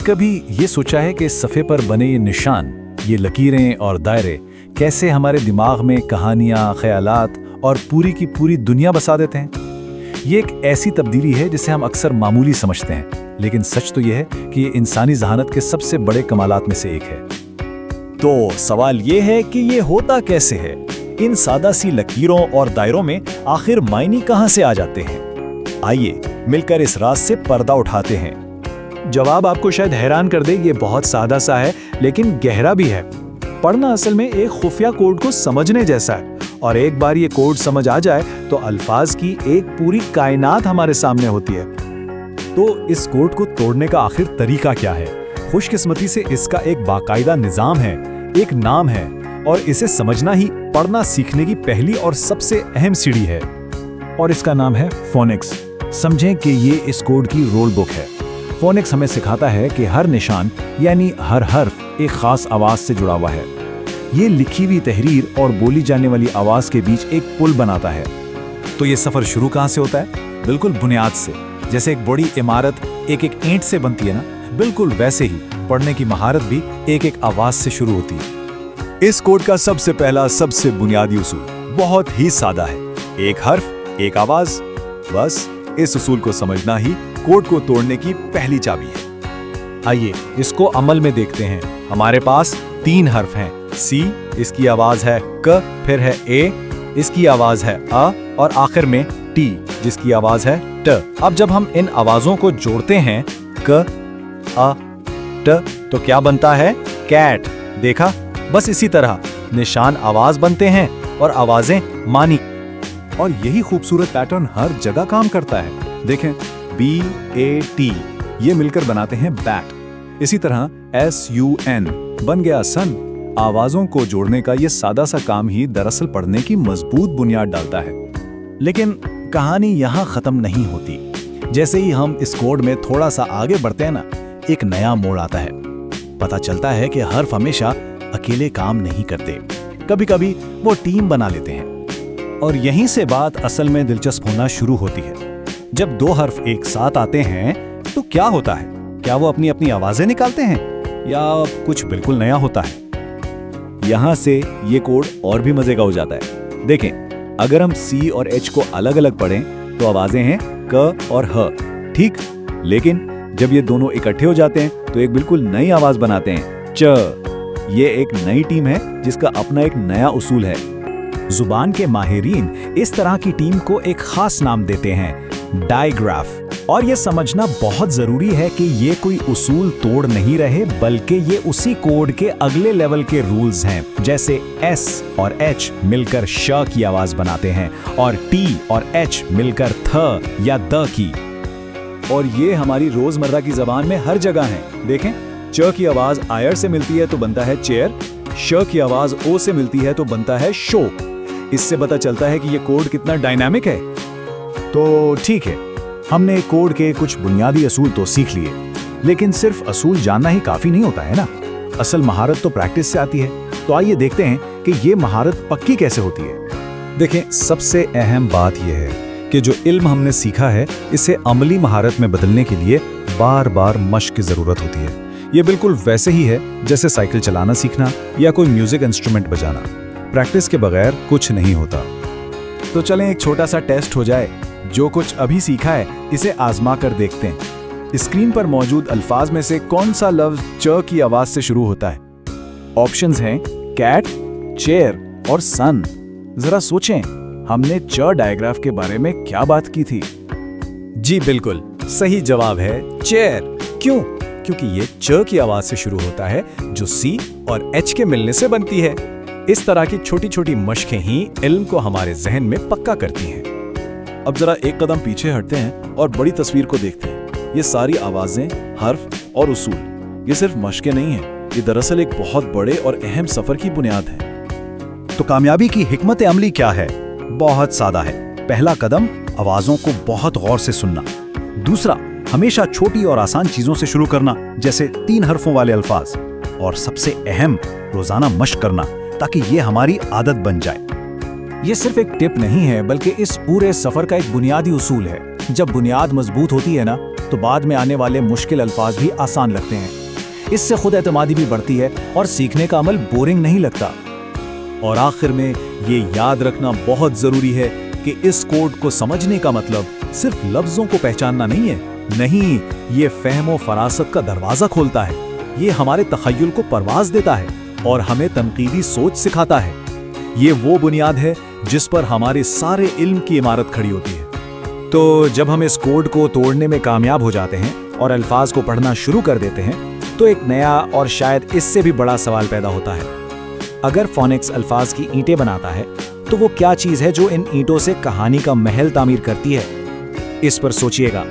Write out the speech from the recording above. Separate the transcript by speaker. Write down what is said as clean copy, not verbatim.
Speaker 1: कभी ये सोचा है कि इस सफ़े पर बने ये निशान, ये लकीरें और दायरे कैसे हमारे दिमाग में कहानियाँ, ख्यालात और पूरी की पूरी दुनिया बसा देते हैं? ये एक ऐसी तब्दीली है जिसे हम अक्सर मामूली समझते हैं, लेकिन सच तो ये है कि ये इंसानी जहानत के सबसे बड़े कमालात में से एक है।
Speaker 2: तो सवाल ये है कि ये होता कैसे है? इन सादा सी लकीरों और दायरों में आखिर मायने कहाँ से आ जाते हैं? आइए मिलकर इस राज से पर्दा उठाते हैं।
Speaker 1: जवाब आपको शायद हैरान कर दे, ये बहुत सादा सा है लेकिन गहरा भी है। पढ़ना असल में एक खुफिया कोड को समझने जैसा है, और एक बार ये कोड समझ आ जाए तो अल्फाज की एक पूरी कायनात हमारे सामने होती है।
Speaker 2: तो इस कोड को तोड़ने का आखिर तरीका क्या है? खुशकिस्मती से इसका एक बाकायदा निज़ाम है, एक नाम है, और इसे समझना ही पढ़ना सीखने की पहली और सबसे अहम सीढ़ी है।
Speaker 1: और इसका नाम है फोनिक्स। समझें कि ये इस कोड की रोल बुक है। फोनिक्स हमें सिखाता है कि हर निशान यानी हर हर्फ एक खास आवाज से जुड़ा हुआ है। ये लिखी हुई तहरीर और बोली जाने वाली आवाज के बीच एक पुल बनाता है।
Speaker 2: तो ये सफर शुरू कहाँ से होता है? बिल्कुल बुनियाद से। जैसे एक बड़ी इमारत एक एक ईंट से बनती है ना, बिल्कुल वैसे ही पढ़ने की महारत भी एक एक आवाज से शुरू होती है। इस कोड का सबसे पहला, सबसे बुनियादी उसूल बहुत ही सादा है। एक हर्फ, एक आवाज। बस इस उसूल को समझना ही कोड को तोड़ने की पहली चाबी है। आइए इसको अमल में देखते हैं। हमारे पास 3 हर्फ हैं। सी, इसकी आवाज है क, फिर है ए, इसकी आवाज है अ, और आखिर में टी, जिसकी आवाज है ट। अब जब हम इन आवाजों को जोड़ते हैं क, अ, ट, तो क्या बनता है? कैट। देखा? बस इसी तरह निशान आवाज बनते हैं और आवाजें मानी। और यही खूबसूरत पैटर्न हर जगह काम करता है। देखें, BAT ये मिलकर बनाते हैं बैट। इसी तरह SUN बन गया सन। आवाजों को जोड़ने का ये सादा सा काम ही दरअसल पढ़ने की मजबूत बुनियाद डालता है। लेकिन कहानी यहाँ खत्म नहीं होती। जैसे ही हम इस कोड में थोड़ा सा आगे बढ़ते हैं ना, एक नया मोड़ आता है। पता चलता है कि हर्फ हमेशा अकेले काम नहीं करते, कभी कभी वो टीम बना लेते हैं। और यहीं से बात असल में दिलचस्प होना शुरू होती है। जब 2 हर्फ एक साथ आते हैं तो क्या होता है? क्या वो अपनी अपनी आवाजें निकालते हैं या कुछ बिल्कुल नया होता है? यहां से ये कोड और भी मजे का हो जाता है। देखें, अगर हम C और H को अलग अलग पढ़ें तो आवाजें हैं क और ह, ठीक? लेकिन जब ये दोनों इकट्ठे हो जाते हैं तो एक बिल्कुल नई आवाज बनाते हैं, च। ये एक नई टीम है जिसका अपना एक नया उसूल है। जुबान के माहिरीन इस तरह की टीम को एक खास नाम देते हैं, डायग्राफ। और ये समझना बहुत जरूरी है कि ये कोई उसूल तोड़ नहीं रहे, बल्कि ये उसी कोड के अगले लेवल के रूल्स हैं। जैसे S और H मिलकर श की आवाज बनाते हैं और T और H मिलकर थ या द की। और ये हमारी रोजमर्रा की जबान में हर जगह है। देखें, च की आवाज आयर से मिलती है तो बनता है चेयर, श की आवाज ओ से मिलती है तो बनता है शो। इससे पता चलता है कि ये कोड कितना डायनामिक है। तो ठीक है, हमने कोड के कुछ बुनियादी असूल तो सीख लिए, लेकिन सिर्फ असूल जानना ही काफी नहीं होता है ना। असल महारत तो प्रैक्टिस से आती है। तो आइए देखते हैं कि ये महारत पक्की कैसे होती है। देखें, सबसे अहम बात यह है कि जो इल्म हमने सीखा है, इसे अमली महारत में बदलने के लिए बार बार मश्क की जरूरत होती है। ये बिल्कुल वैसे ही है जैसे साइकिल चलाना सीखना या कोई म्यूजिक इंस्ट्रूमेंट बजाना। प्रैक्टिस के बगैर कुछ नहीं होता। तो चलें एक छोटा सा टेस्ट हो जाए। जो कुछ अभी सीखा है इसे आजमा कर देखते हैं। स्क्रीन पर मौजूद अल्फाज में से कौन सा लफ्ज च की आवाज से शुरू होता है? ऑप्शंस हैं कैट, चेयर और सन। जरा सोचें, हमने च डायग्राफ के बारे में क्या बात की थी? जी बिल्कुल, सही जवाब है चेयर। क्यों? क्योंकि ये च की आवाज से शुरू होता है जो C और H के मिलने से बनती है। इस तरह की छोटी छोटी मशकें ही इल्म को हमारे जहन में पक्का करती हैं। अब जरा एक कदम पीछे हटते हैं और बड़ी तस्वीर को देखते हैं। ये सारी आवाजें, हर्फ और उसूल, ये सिर्फ मशकें नहीं हैं, ये दरअसल एक बहुत बड़े और अहम सफर की बुनियाद है। तो कामयाबी की हिकमत अमली क्या है? बहुत सादा है। पहला कदम, आवाजों को बहुत गौर से सुनना। दूसरा, हमेशा छोटी और आसान चीजों से शुरू करना, जैसे 3 हर्फों वाले अल्फाज। और सबसे अहम, रोजाना मश्क करना ताकि ये हमारी आदत बन जाए। ये सिर्फ एक टिप नहीं है, बल्कि इस पूरे सफर का एक बुनियादी उसूल है। जब बुनियाद मजबूत होती है ना, तो बाद में आने वाले मुश्किल अल्फाज भी आसान लगते हैं। इससे खुद एतमादी भी बढ़ती है और सीखने का अमल बोरिंग नहीं लगता। और आखिर में ये याद रखना बहुत जरूरी है कि इस कोड को समझने का मतलब सिर्फ लफ्जों को पहचानना नहीं है। नहीं, ये फहम और फरासत का दरवाजा खोलता है। ये हमारे तखय्युल को परवाज देता है और हमें तनकीदी सोच सिखाता है। ये वो बुनियाद है जिस पर हमारे सारे इल्म की इमारत खड़ी होती है। तो जब हम इस कोड को तोड़ने में कामयाब हो जाते हैं और अल्फाज को पढ़ना शुरू कर देते हैं, तो एक नया और शायद इससे भी बड़ा सवाल पैदा होता है। अगर फोनिक्स अल्फाज की ईंटें बनाता है, तो वो क्या चीज़ है जो इन ईंटों से कहानी का महल तामीर करती है? इस पर सोचिएगा।